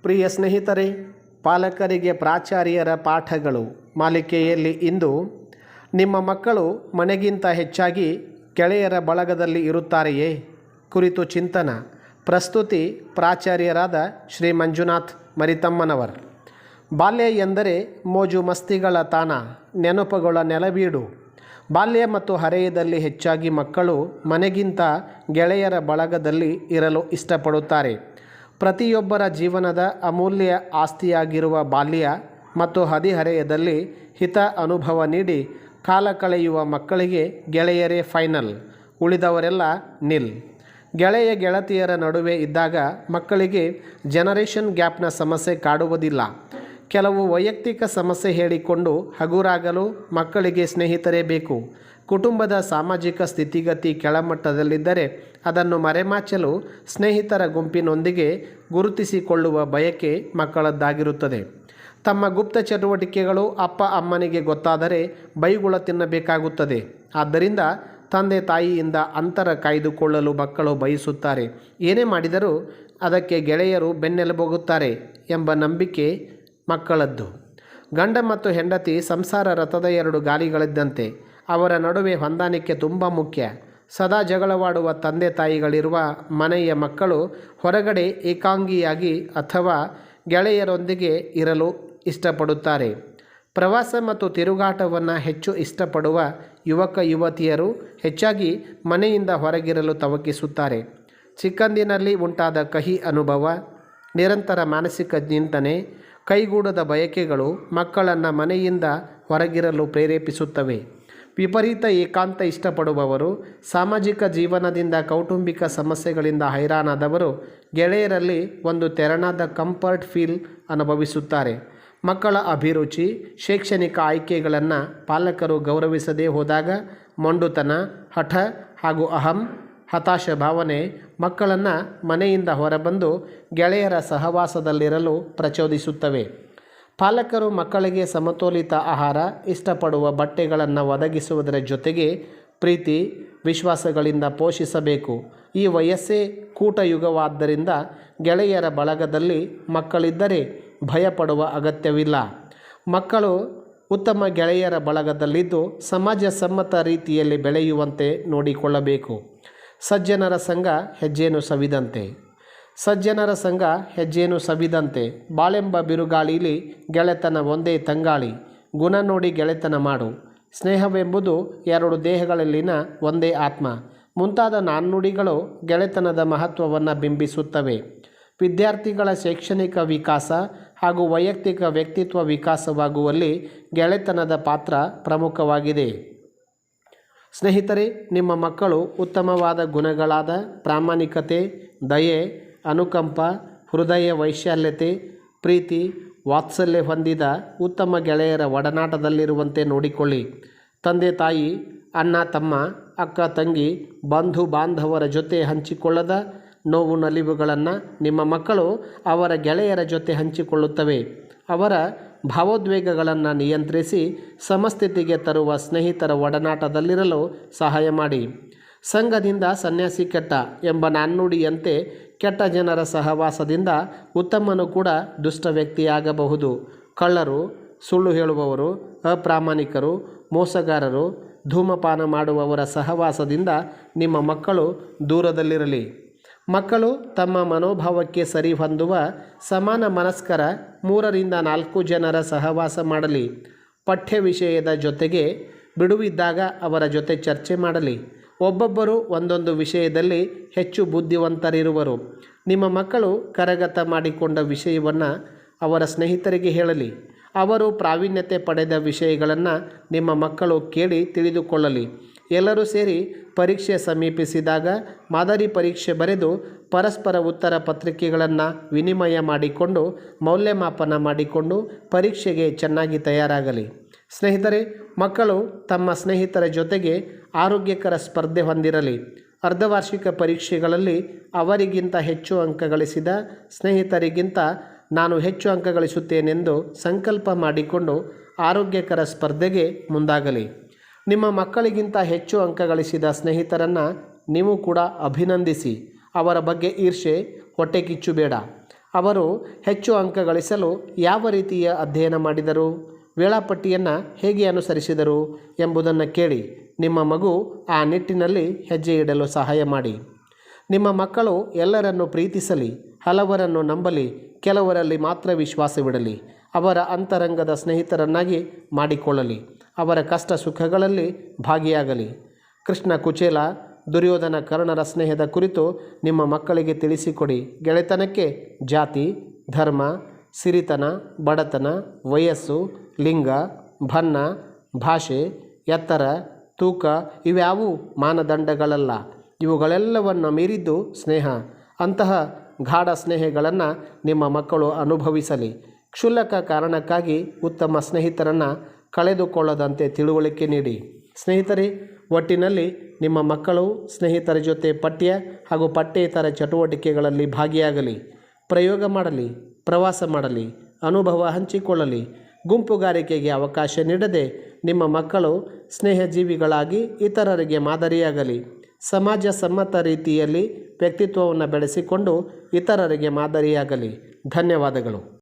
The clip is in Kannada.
ಪ್ರಿಯ ಸ್ನೇಹಿತರೆ, ಪಾಲಕರಿಗೆ ಪ್ರಾಚಾರ್ಯರ ಪಾಠಗಳು ಮಾಲಿಕೆಯಲ್ಲಿ ಇಂದು ನಿಮ್ಮ ಮಕ್ಕಳು ಮನೆಗಿಂತ ಹೆಚ್ಚಾಗಿ ಗೆಳೆಯರ ಬಳಗದಲ್ಲಿ ಇರುತ್ತಾರೆಯೇ ಕುರಿತು ಚಿಂತನ. ಪ್ರಸ್ತುತಿ ಪ್ರಾಚಾರ್ಯರಾದ ಶ್ರೀ ಮಂಜುನಾಥ್ ಮರಿತಮ್ಮನವರ್. ಬಾಲ್ಯ ಎಂದರೆ ಮೋಜು ಮಸ್ತಿಗಳ ತಾಣ, ನೆನಪುಗಳ ನೆಲವೀಡು. ಬಾಲ್ಯ ಮತ್ತು ಹರೆಯದಲ್ಲಿ ಹೆಚ್ಚಾಗಿ ಮಕ್ಕಳು ಮನೆಗಿಂತ ಗೆಳೆಯರ ಬಳಗದಲ್ಲಿ ಇರಲು ಇಷ್ಟಪಡುತ್ತಾರೆ. ಪ್ರತಿಯೊಬ್ಬರ ಜೀವನದ ಅಮೂಲ್ಯ ಆಸ್ತಿಯಾಗಿರುವ ಬಾಲ್ಯ ಮತ್ತು ಹದಿಹರೆಯದಲ್ಲಿ ಹಿತ ಅನುಭವ ನೀಡಿ ಕಾಲ ಕಳೆಯುವ ಮಕ್ಕಳಿಗೆ ಗೆಳೆಯರೇ ಫೈನಲ್, ಉಳಿದವರೆಲ್ಲ ನಿಲ್. ಗೆಳೆಯ ಗೆಳತಿಯರ ನಡುವೆ ಇದ್ದಾಗ ಮಕ್ಕಳಿಗೆ ಜನರೇಷನ್ ಗ್ಯಾಪ್ನ ಸಮಸ್ಯೆ ಕಾಡುವುದಿಲ್ಲ. ಕೆಲವು ವೈಯಕ್ತಿಕ ಸಮಸ್ಯೆ ಹೇಳಿಕೊಂಡು ಹಗುರಾಗಲು ಮಕ್ಕಳಿಗೆ ಸ್ನೇಹಿತರೇ ಬೇಕು. ಕುಟುಂಬದ ಸಾಮಾಜಿಕ ಸ್ಥಿತಿಗತಿ ಕೆಳಮಟ್ಟದಲ್ಲಿದ್ದರೆ ಅದನ್ನು ಮರೆಮಾಚಲು ಸ್ನೇಹಿತರ ಗುಂಪಿನೊಂದಿಗೆ ಗುರುತಿಸಿಕೊಳ್ಳುವ ಬಯಕೆ ಮಕ್ಕಳದ್ದಾಗಿರುತ್ತದೆ. ತಮ್ಮ ಗುಪ್ತ ಚಟುವಟಿಕೆಗಳು ಅಪ್ಪ ಅಮ್ಮನಿಗೆ ಗೊತ್ತಾದರೆ ಬೈಗುಳ ತಿನ್ನಬೇಕಾಗುತ್ತದೆ. ಆದ್ದರಿಂದ ತಂದೆ ತಾಯಿಯಿಂದ ಅಂತರ ಕಾಯ್ದುಕೊಳ್ಳಲು ಮಕ್ಕಳು ಬಯಸುತ್ತಾರೆ. ಏನೇ ಮಾಡಿದರೂ ಅದಕ್ಕೆ ಗೆಳೆಯರು ಬೆನ್ನೆಲುಬಾಗುತ್ತಾರೆ ಎಂಬ ನಂಬಿಕೆ ಮಕ್ಕಳದ್ದು. ಗಂಡ ಮತ್ತು ಹೆಂಡತಿ ಸಂಸಾರ ರಥದ ಎರಡು ಗಾಲಿಗಳಿದ್ದಂತೆ. ಅವರ ನಡುವೆ ಹೊಂದಾಣಿಕೆ ತುಂಬ ಮುಖ್ಯ. ಸದಾ ಜಗಳವಾಡುವ ತಂದೆ ತಾಯಿಗಳಿರುವ ಮನೆಯ ಮಕ್ಕಳು ಹೊರಗಡೆ ಏಕಾಂಗಿಯಾಗಿ ಅಥವಾ ಗೆಳೆಯರೊಂದಿಗೆ ಇರಲು ಇಷ್ಟಪಡುತ್ತಾರೆ. ಪ್ರವಾಸ ಮತ್ತು ತಿರುಗಾಟವನ್ನು ಹೆಚ್ಚು ಇಷ್ಟಪಡುವ ಯುವಕ ಯುವತಿಯರು ಹೆಚ್ಚಾಗಿ ಮನೆಯಿಂದ ಹೊರಗಿರಲು ತವಕಿಸುತ್ತಾರೆ. ಚಿಕ್ಕಂದಿನಲ್ಲಿ ಉಂಟಾದ ಕಹಿ ಅನುಭವ, ನಿರಂತರ ಮಾನಸಿಕ ಚಿಂತನೆ, ಕೈಗೂಡದ ಬಯಕೆಗಳು ಮಕ್ಕಳನ್ನು ಮನೆಯಿಂದ ಹೊರಗಿರಲು ಪ್ರೇರೇಪಿಸುತ್ತವೆ. ವಿಪರೀತ ಏಕಾಂತ ಇಷ್ಟಪಡುವವರು, ಸಾಮಾಜಿಕ ಜೀವನದಿಂದ ಕೌಟುಂಬಿಕ ಸಮಸ್ಯೆಗಳಿಂದ ಹೈರಾಣಾದವರು ಗೆಳೆಯರಲ್ಲಿ ಒಂದು ತೆರನಾದ ಕಂಫರ್ಟ್ ಫೀಲ್ ಅನುಭವಿಸುತ್ತಾರೆ. ಮಕ್ಕಳ ಅಭಿರುಚಿ, ಶೈಕ್ಷಣಿಕ ಆಯ್ಕೆಗಳನ್ನು ಪಾಲಕರು ಗೌರವಿಸದೇ ಹೋದಾಗ ಮೊಂಡುತನ, ಹಠ ಹಾಗೂ ಹತಾಶ ಭಾವನೆ ಮಕ್ಕಳನ್ನು ಮನೆಯಿಂದ ಹೊರಬಂದು ಗೆಳೆಯರ ಸಹವಾಸದಲ್ಲಿರಲು ಪ್ರಚೋದಿಸುತ್ತವೆ. ಪಾಲಕರು ಮಕ್ಕಳಿಗೆ ಸಮತೋಲಿತ ಆಹಾರ, ಇಷ್ಟಪಡುವ ಬಟ್ಟೆಗಳನ್ನು ಒದಗಿಸುವುದರ ಜೊತೆಗೆ ಪ್ರೀತಿ ವಿಶ್ವಾಸಗಳಿಂದ ಪೋಷಿಸಬೇಕು. ಈ ವಯಸ್ಸೇ ಕೂಟಯುಗವಾದ್ದರಿಂದ ಗೆಳೆಯರ ಬಳಗದಲ್ಲಿ ಮಕ್ಕಳಿದ್ದರೆ ಭಯಪಡುವ ಅಗತ್ಯವಿಲ್ಲ. ಮಕ್ಕಳು ಉತ್ತಮ ಗೆಳೆಯರ ಬಳಗದಲ್ಲಿದ್ದು ಸಮಾಜ ಸಮ್ಮತ ರೀತಿಯಲ್ಲಿ ಬೆಳೆಯುವಂತೆ ನೋಡಿಕೊಳ್ಳಬೇಕು. ಸಜ್ಜನರ ಸಂಘ ಹೆಜ್ಜೇನು ಸವಿದಂತೆ. ಸಜ್ಜನರ ಸಂಘ ಹೆಜ್ಜೇನು ಸವಿದಂತೆ. ಬಾಳೆಂಬ ಬಿರುಗಾಳಿಲಿ ಗೆಳೆತನ ಒಂದೇ ತಂಗಾಳಿ. ಗುಣ ನೋಡಿ ಗೆಳೆತನ ಮಾಡು. ಸ್ನೇಹವೆಂಬುದು ಎರಡು ದೇಹಗಳಲ್ಲಿನ ಒಂದೇ ಆತ್ಮ ಮುಂತಾದ ನಾಣ್ಣುಡಿಗಳು ಗೆಳೆತನದ ಮಹತ್ವವನ್ನು ಬಿಂಬಿಸುತ್ತವೆ. ವಿದ್ಯಾರ್ಥಿಗಳ ಶೈಕ್ಷಣಿಕ ವಿಕಾಸ ಹಾಗೂ ವೈಯಕ್ತಿಕ ವ್ಯಕ್ತಿತ್ವ ವಿಕಾಸವಾಗುವಲ್ಲಿ ಗೆಳೆತನದ ಪಾತ್ರ ಪ್ರಮುಖವಾಗಿದೆ. ಸ್ನೇಹಿತರೆ, ನಿಮ್ಮ ಮಕ್ಕಳು ಉತ್ತಮವಾದ ಗುಣಗಳಾದ ಪ್ರಾಮಾಣಿಕತೆ, ದಯೆ, ಅನುಕಂಪ, ಹೃದಯ ವೈಶಾಲ್ಯತೆ, ಪ್ರೀತಿ, ವಾತ್ಸಲ್ಯ ಹೊಂದಿದ ಉತ್ತಮ ಗೆಳೆಯರ ಒಡನಾಟದಲ್ಲಿರುವಂತೆ ನೋಡಿಕೊಳ್ಳಿ. ತಂದೆ ತಾಯಿ, ಅಣ್ಣ ತಮ್ಮ, ಅಕ್ಕ ತಂಗಿ, ಬಂಧು ಬಾಂಧವರ ಜೊತೆ ಹಂಚಿಕೊಳ್ಳದ ನೋವು ನಲಿವುಗಳನ್ನು ನಿಮ್ಮ ಮಕ್ಕಳು ಅವರ ಗೆಳೆಯರ ಜೊತೆ ಹಂಚಿಕೊಳ್ಳುತ್ತವೆ. ಅವರ ಭಾವೋದ್ವೇಗಗಳನ್ನು ನಿಯಂತ್ರಿಸಿ ಸಮಸ್ಥಿತಿಗೆ ತರುವ ಸ್ನೇಹಿತರ ಒಡನಾಟದಲ್ಲಿರಲು ಸಹಾಯ ಮಾಡಿ. ಸಂಘದಿಂದ ಸನ್ಯಾಸಿ ಕೆಟ್ಟ ಎಂಬ ನಾಣ್ಣುಡಿಯಂತೆ ಕೆಟ್ಟ ಜನರ ಸಹವಾಸದಿಂದ ಉತ್ತಮನು ಕೂಡ ದುಷ್ಟ ವ್ಯಕ್ತಿಯಾಗಬಹುದು. ಕಳ್ಳರು, ಸುಳ್ಳು ಹೇಳುವವರು, ಅಪ್ರಾಮಾಣಿಕರು, ಮೋಸಗಾರರು, ಧೂಮಪಾನ ಮಾಡುವವರ ಸಹವಾಸದಿಂದ ನಿಮ್ಮ ಮಕ್ಕಳು ದೂರದಲ್ಲಿರಲಿ. ಮಕ್ಕಳು ತಮ್ಮ ಮನೋಭಾವಕ್ಕೆ ಸರಿ ಹೊಂದುವ ಸಮಾನ ಮನಸ್ಕರ 3-4 ಜನರ ಸಹವಾಸ ಮಾಡಲಿ. ಪಠ್ಯ ವಿಷಯದ ಜೊತೆಗೆ ಬಿಡುವಿದ್ದಾಗ ಅವರ ಜೊತೆ ಚರ್ಚೆ ಮಾಡಲಿ. ಒಬ್ಬೊಬ್ಬರು ಒಂದೊಂದು ವಿಷಯದಲ್ಲಿ ಹೆಚ್ಚು ಬುದ್ಧಿವಂತರಿರುವರು. ನಿಮ್ಮ ಮಕ್ಕಳು ಕರಗತ ಮಾಡಿಕೊಂಡ ವಿಷಯವನ್ನು ಅವರ ಸ್ನೇಹಿತರಿಗೆ ಹೇಳಲಿ. ಅವರು ಪ್ರಾವೀಣ್ಯತೆ ಪಡೆದ ವಿಷಯಗಳನ್ನು ನಿಮ್ಮ ಮಕ್ಕಳು ಕೇಳಿ ತಿಳಿದುಕೊಳ್ಳಲಿ. ಎಲ್ಲರೂ ಸೇರಿ ಪರೀಕ್ಷೆ ಸಮೀಪಿಸಿದಾಗ ಮಾದರಿ ಪರೀಕ್ಷೆ ಬರೆದು ಪರಸ್ಪರ ಉತ್ತರ ಪತ್ರಿಕೆಗಳನ್ನು ವಿನಿಮಯ ಮಾಡಿಕೊಂಡು ಮೌಲ್ಯಮಾಪನ ಮಾಡಿಕೊಂಡು ಪರೀಕ್ಷೆಗೆ ಚೆನ್ನಾಗಿ ತಯಾರಾಗಲಿ. ಸ್ನೇಹಿತರೆ, ಮಕ್ಕಳು ತಮ್ಮ ಸ್ನೇಹಿತರ ಜೊತೆಗೆ ಆರೋಗ್ಯಕರ ಸ್ಪರ್ಧೆ ಹೊಂದಿರಲಿ. ಅರ್ಧವಾರ್ಷಿಕ ಪರೀಕ್ಷೆಗಳಲ್ಲಿ ಅವರಿಗಿಂತ ಹೆಚ್ಚು ಅಂಕ ಗಳಿಸಿದ ಸ್ನೇಹಿತರಿಗಿಂತ ನಾನು ಹೆಚ್ಚು ಅಂಕ ಗಳಿಸುತ್ತೇನೆಂದು ಸಂಕಲ್ಪ ಮಾಡಿಕೊಂಡು ಆರೋಗ್ಯಕರ ಸ್ಪರ್ಧೆಗೆ ಮುಂದಾಗಲಿ. ನಿಮ್ಮ ಮಕ್ಕಳಿಗಿಂತ ಹೆಚ್ಚು ಅಂಕ ಗಳಿಸಿದ ಸ್ನೇಹಿತರನ್ನು ನೀವು ಕೂಡ ಅಭಿನಂದಿಸಿ. ಅವರ ಬಗ್ಗೆ ಈರ್ಷೆ, ಹೊಟ್ಟೆ ಕಿಚ್ಚು ಬೇಡ. ಅವರು ಹೆಚ್ಚು ಅಂಕ ಗಳಿಸಲು ಯಾವ ರೀತಿಯ ಅಧ್ಯಯನ ಮಾಡಿದರು, ವೇಳಾಪಟ್ಟಿಯನ್ನು ಹೇಗೆ ಅನುಸರಿಸಿದರು ಎಂಬುದನ್ನು ಕೇಳಿ ನಿಮ್ಮ ಮಗು ಆ ನಿಟ್ಟಿನಲ್ಲಿ ಹೆಜ್ಜೆ ಇಡಲು ಸಹಾಯ ಮಾಡಿ. ನಿಮ್ಮ ಮಕ್ಕಳು ಎಲ್ಲರನ್ನು ಪ್ರೀತಿಸಲಿ, ಹಲವರನ್ನು ನಂಬಲಿ, ಕೆಲವರಲ್ಲಿ ಮಾತ್ರ ವಿಶ್ವಾಸವಿಡಲಿ, ಅವರ ಅಂತರಂಗದ ಸ್ನೇಹಿತರನ್ನಾಗಿ ಮಾಡಿಕೊಳ್ಳಲಿ, ಅವರ ಕಷ್ಟ ಸುಖಗಳಲ್ಲಿ ಭಾಗಿಯಾಗಲಿ. ಕೃಷ್ಣ ಕುಚೇಲ, ದುರ್ಯೋಧನ ಕರ್ಣರ ಸ್ನೇಹದ ಕುರಿತು ನಿಮ್ಮ ಮಕ್ಕಳಿಗೆ ತಿಳಿಸಿಕೊಡಿ. ಗೆಳೆತನಕ್ಕೆ ಜಾತಿ, ಧರ್ಮ, ಸಿರಿತನ, ಬಡತನ, ವಯಸ್ಸು, ಲಿಂಗ, ಬಣ್ಣ, ಭಾಷೆ, ಎತ್ತರ, ತೂಕ ಇವ್ಯಾವೂ ಮಾನದಂಡಗಳಲ್ಲ. ಇವುಗಳೆಲ್ಲವನ್ನು ಮೀರಿದ್ದು ಸ್ನೇಹ. ಅಂತಹ ಗಾಢ ಸ್ನೇಹಗಳನ್ನು ನಿಮ್ಮ ಮಕ್ಕಳು ಅನುಭವಿಸಲಿ. ಕ್ಷುಲ್ಲಕ ಕಾರಣಕ್ಕಾಗಿ ಉತ್ತಮ ಸ್ನೇಹಿತರನ್ನು ಕಳೆದುಕೊಳ್ಳದಂತೆ ತಿಳುವಳಿಕೆ ನೀಡಿ. ಸ್ನೇಹಿತರೆ, ಒಟ್ಟಿನಲ್ಲಿ ನಿಮ್ಮ ಮಕ್ಕಳು ಸ್ನೇಹಿತರ ಜೊತೆ ಪಠ್ಯ ಹಾಗೂ ಪಠ್ಯೇತರ ಚಟುವಟಿಕೆಗಳಲ್ಲಿ ಭಾಗಿಯಾಗಲಿ, ಪ್ರಯೋಗ ಮಾಡಲಿ, ಪ್ರವಾಸ ಮಾಡಲಿ, ಅನುಭವ ಹಂಚಿಕೊಳ್ಳಲಿ. ಗುಂಪುಗಾರಿಕೆಗೆ ಅವಕಾಶ ನೀಡದೆ ನಿಮ್ಮ ಮಕ್ಕಳು ಸ್ನೇಹಜೀವಿಗಳಾಗಿ ಇತರರಿಗೆ ಮಾದರಿಯಾಗಲಿ. ಸಮಾಜ ಸಮ್ಮತ ರೀತಿಯಲ್ಲಿ ವ್ಯಕ್ತಿತ್ವವನ್ನು ಬೆಳೆಸಿಕೊಂಡು ಇತರರಿಗೆ ಮಾದರಿಯಾಗಲಿ. ಧನ್ಯವಾದಗಳು.